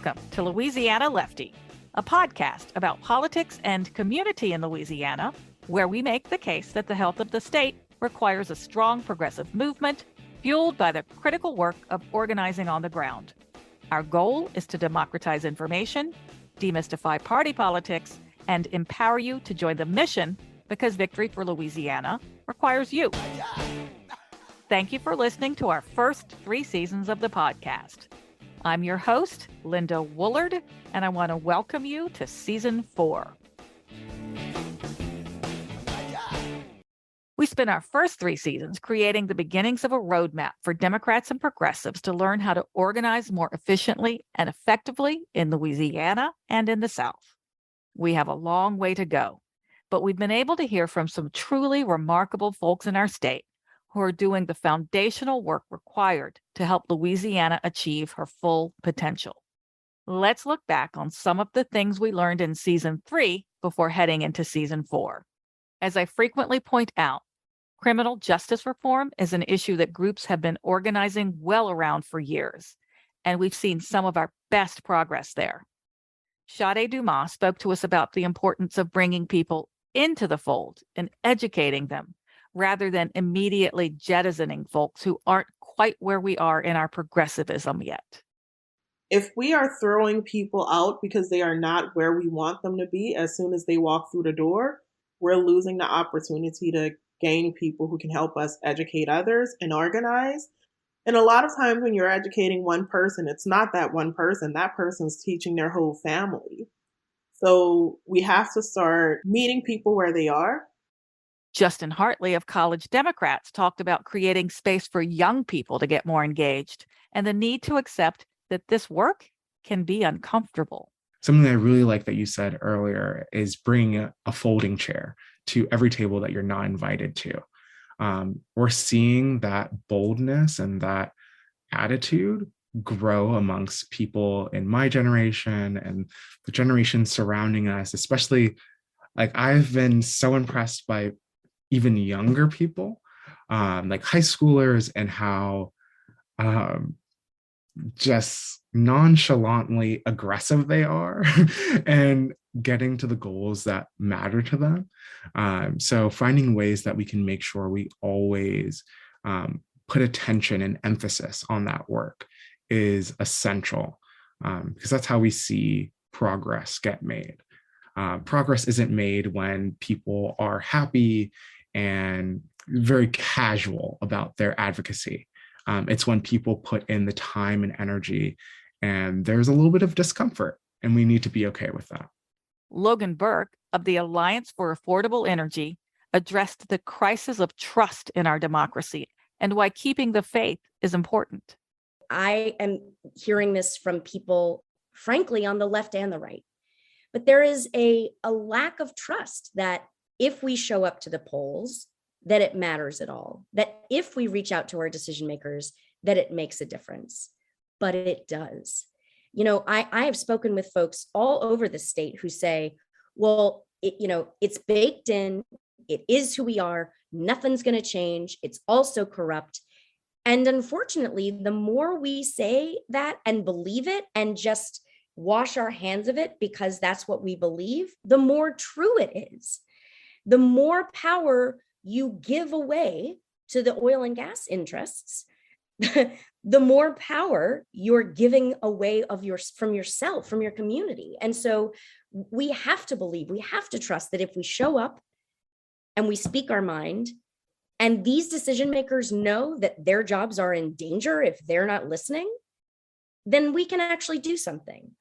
Welcome to Louisiana Lefty, a podcast about politics and community in Louisiana, where we make the case that the health of the state requires a strong progressive movement fueled by the critical work of organizing on the ground. Our goal is to democratize information, demystify party politics, and empower you to join the mission because victory for Louisiana requires you. Thank you for listening to our first 3 seasons of the podcast. I'm your host, Lynda Woolard, and I want to welcome you to Season 4. We spent our first 3 seasons creating the beginnings of a roadmap for Democrats and progressives to learn how to organize more efficiently and effectively in Louisiana and in the South. We have a long way to go, but we've been able to hear from some truly remarkable folks in our state who are doing the foundational work required to help Louisiana achieve her full potential. Let's look back on some of the things we learned in Season 3 before heading into Season 4. As I frequently point out, criminal justice reform is an issue that groups have been organizing well around for years, and we've seen some of our best progress there. Sade Dumas spoke to us about the importance of bringing people into the fold and educating them, rather than immediately jettisoning folks who aren't quite where we are in our progressivism yet. If we are throwing people out because they are not where we want them to be as soon as they walk through the door, we're losing the opportunity to gain people who can help us educate others and organize. And a lot of times when you're educating one person, it's not that one person. That person's teaching their whole family. So we have to start meeting people where they are. Justin Hartley of College Democrats talked about creating space for young people to get more engaged and the need to accept that this work can be uncomfortable. Something I really like that you said earlier is bring a folding chair to every table that you're not invited to. We're seeing that boldness and that attitude grow amongst people in my generation and the generation surrounding us, especially like I've been so impressed by even younger people, like high schoolers, and how just nonchalantly aggressive they are and getting to the goals that matter to them. So finding ways that we can make sure we always put attention and emphasis on that work is essential, because that's how we see progress get made. Progress isn't made when people are happy and very casual about their advocacy. It's when people put in the time and energy and there's a little bit of discomfort, and we need to be okay with that. Logan Burke of the Alliance for Affordable Energy addressed the crisis of trust in our democracy and why keeping the faith is important. I am hearing this from people, frankly, on the left and the right. But there is a lack of trust that if we show up to the polls, that it matters at all, that if we reach out to our decision makers, that it makes a difference. But it does. You know, I have spoken with folks all over the state who say, well, it's baked in, it is who we are, nothing's going to change, it's also corrupt. And unfortunately, the more we say that and believe it and just wash our hands of it because that's what we believe, the more true it is. The more power you give away to the oil and gas interests, the more power you're giving away from yourself, from your community. And so we have to believe, we have to trust that if we show up and we speak our mind, and these decision makers know that their jobs are in danger if they're not listening, then we can actually do something.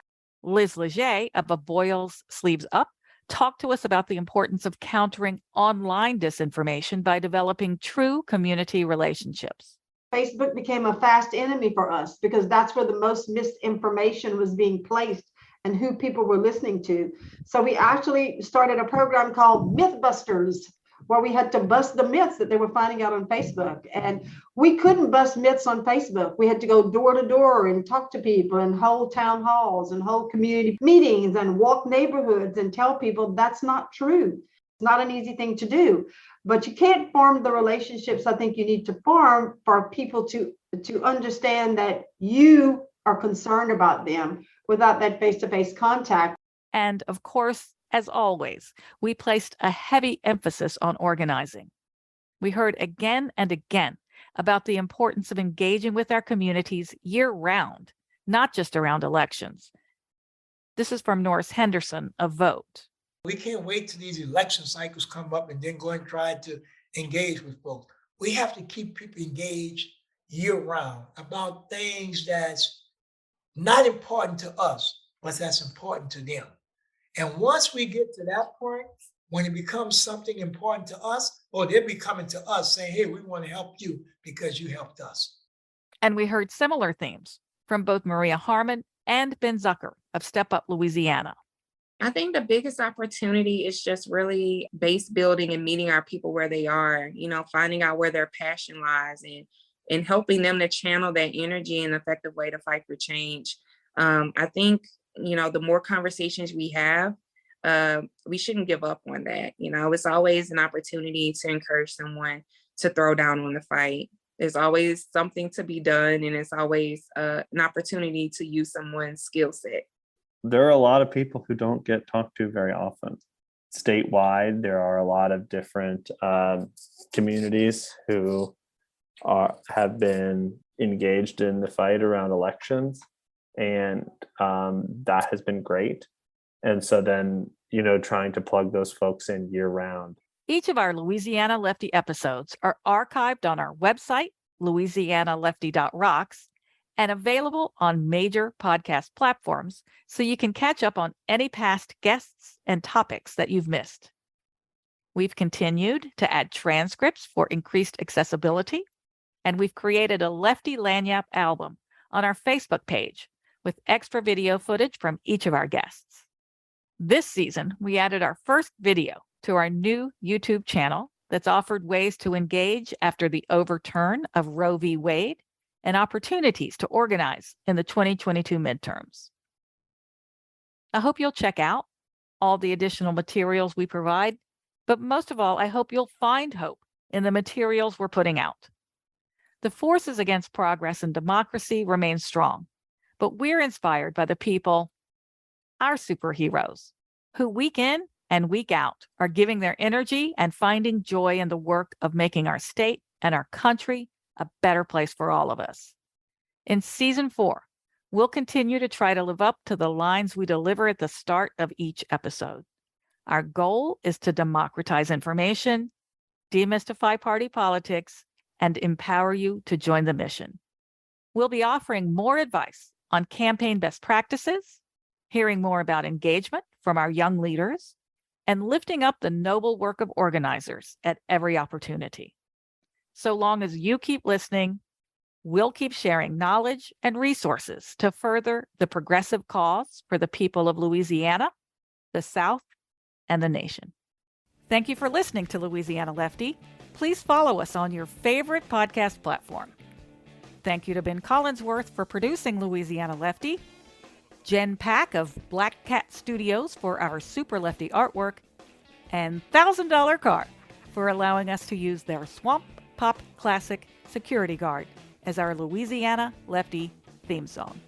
Liz Leger of A Boils Sleeves Up talked to us about the importance of countering online disinformation by developing true community relationships. Facebook became a fast enemy for us because that's where the most misinformation was being placed and who people were listening to. So we actually started a program called Mythbusters, where we had to bust the myths that they were finding out on Facebook. And we couldn't bust myths on Facebook. We had to go door to door and talk to people and hold town halls and hold community meetings and walk neighborhoods and tell people that's not true. It's not an easy thing to do, but you can't form the relationships I think you need to form for people to understand that you are concerned about them without that face-to-face contact. And of course, as always, we placed a heavy emphasis on organizing. We heard again and again about the importance of engaging with our communities year-round, not just around elections. This is from Norris Henderson of Vote. We can't wait till these election cycles come up and then go and try to engage with folks. We have to keep people engaged year-round about things that's not important to us, but that's important to them. And once we get to that point, when it becomes something important to us, or they'll be coming to us saying, hey, we want to help you because you helped us. And we heard similar themes from both Maria Harmon and Ben Zucker of Step Up Louisiana. I think the biggest opportunity is just really base building and meeting our people where they are, finding out where their passion lies and helping them to channel that energy in an effective way to fight for change. I think, the more conversations we have, we shouldn't give up on that. It's always an opportunity to encourage someone to throw down on the fight. There's always something to be done, and it's always an opportunity to use someone's skill set. There are a lot of people who don't get talked to very often. Statewide, there are a lot of different communities who have been engaged in the fight around elections, and that has been great. And so then, trying to plug those folks in year round. Each of our Louisiana Lefty episodes are archived on our website, louisianalefty.rocks, and available on major podcast platforms, so you can catch up on any past guests and topics that you've missed. We've continued to add transcripts for increased accessibility, and we've created a Lefty Lagniappe album on our Facebook page with extra video footage from each of our guests. This season, we added our first video to our new YouTube channel that's offered ways to engage after the overturn of Roe v. Wade and opportunities to organize in the 2022 midterms. I hope you'll check out all the additional materials we provide, but most of all, I hope you'll find hope in the materials we're putting out. The forces against progress and democracy remain strong, but we're inspired by the people, our superheroes, who week in and week out are giving their energy and finding joy in the work of making our state and our country a better place for all of us. In season 4, we'll continue to try to live up to the lines we deliver at the start of each episode. Our goal is to democratize information, demystify party politics, and empower you to join the mission. We'll be offering more advice on campaign best practices, hearing more about engagement from our young leaders, and lifting up the noble work of organizers at every opportunity. So long as you keep listening, we'll keep sharing knowledge and resources to further the progressive cause for the people of Louisiana, the South, and the nation. Thank you for listening to Louisiana Lefty. Please follow us on your favorite podcast platform. Thank you to Ben Collinsworth for producing Louisiana Lefty, Jen Pack of Black Cat Studios for our Super Lefty artwork, and $1,000 Car for allowing us to use their Swamp Pop Classic Security Guard as our Louisiana Lefty theme song.